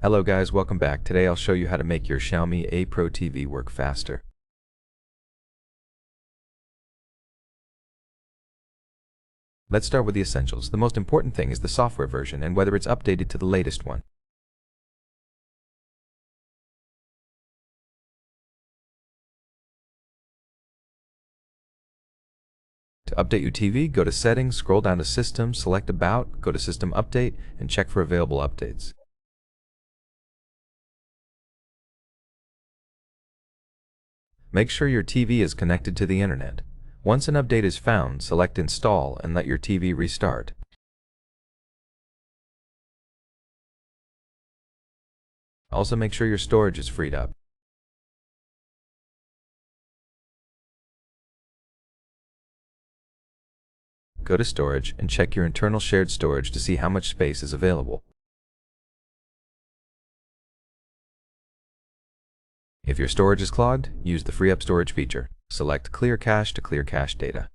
Hello guys, welcome back. Today I'll show you how to make your Xiaomi A Pro TV work faster. Let's start with the essentials. The most important thing is the software version and whether it's updated to the latest one. To update your TV, go to Settings, scroll down to System, select About, go to System Update, and check for available updates. Make sure your TV is connected to the internet. Once an update is found, select Install and let your TV restart. Also make sure your storage is freed up. Go to Storage and check your internal shared storage to see how much space is available. If your storage is clogged, use the Free Up Storage feature. Select Clear Cache to clear cache data.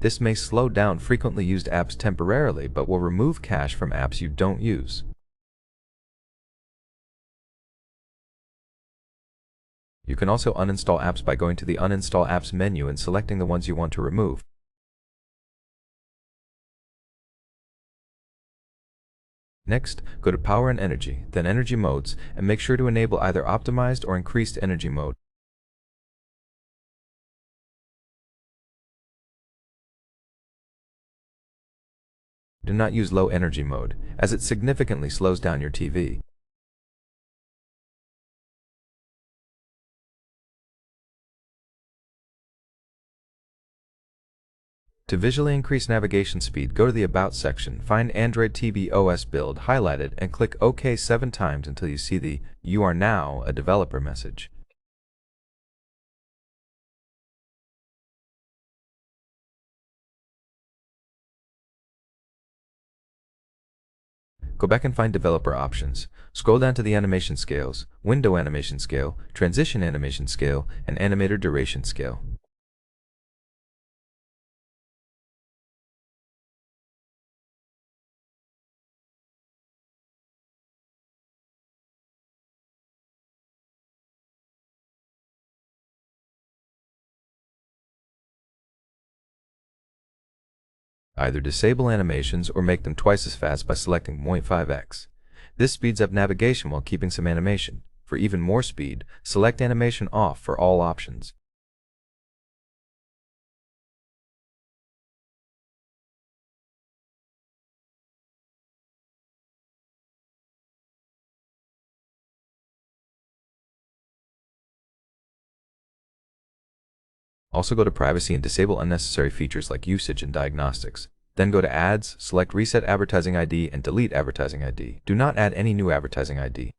This may slow down frequently used apps temporarily, but will remove cache from apps you don't use. You can also uninstall apps by going to the Uninstall Apps menu and selecting the ones you want to remove. Next, go to Power and Energy, then Energy Modes, and make sure to enable either Optimized or Increased Energy Mode. Do not use Low Energy Mode, as it significantly slows down your TV. To visually increase navigation speed, go to the About section, find Android TV OS build, highlight it, and click OK 7 times until you see the "You are now a developer" message. Go back and find Developer Options. Scroll down to the Animation Scales, Window Animation Scale, Transition Animation Scale, and Animator Duration Scale. Either disable animations or make them twice as fast by selecting 0.5x. This speeds up navigation while keeping some animation. For even more speed, select Animation Off for all options. Also go to Privacy and disable unnecessary features like usage and diagnostics. Then go to Ads, select Reset Advertising ID and delete Advertising ID. Do not add any new advertising ID.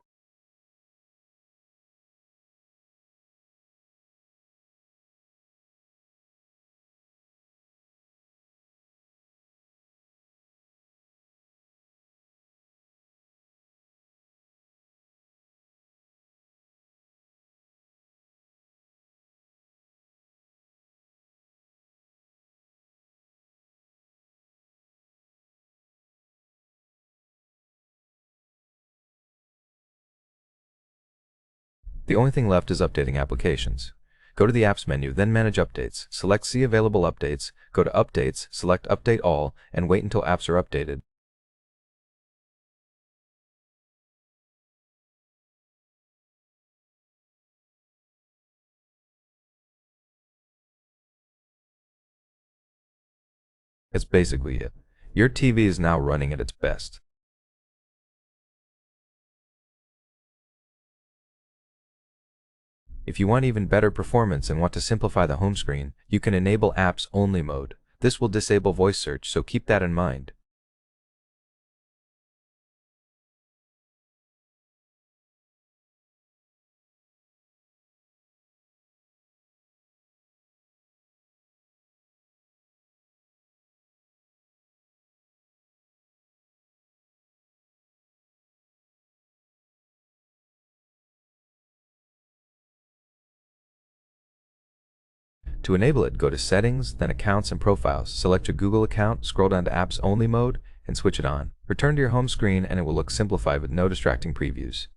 The only thing left is updating applications. Go to the Apps menu, then Manage Updates. Select See Available Updates, go to Updates, select Update All, and wait until apps are updated. That's basically it. Your TV is now running at its best. If you want even better performance and want to simplify the home screen, you can enable Apps Only mode. This will disable voice search, so keep that in mind. To enable it, go to Settings, then Accounts and Profiles. Select your Google account, scroll down to Apps Only mode, and switch it on. Return to your home screen and it will look simplified with no distracting previews.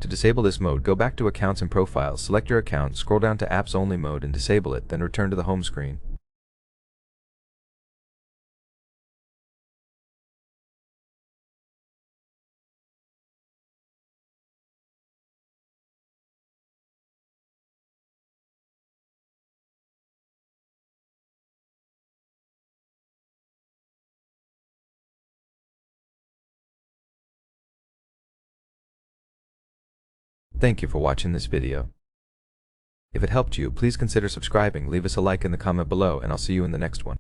To disable this mode, go back to Accounts and Profiles, select your account, scroll down to Apps Only mode and disable it, then return to the home screen. Thank you for watching this video. If it helped you, please consider subscribing, leave us a like in the comment below, and I'll see you in the next one.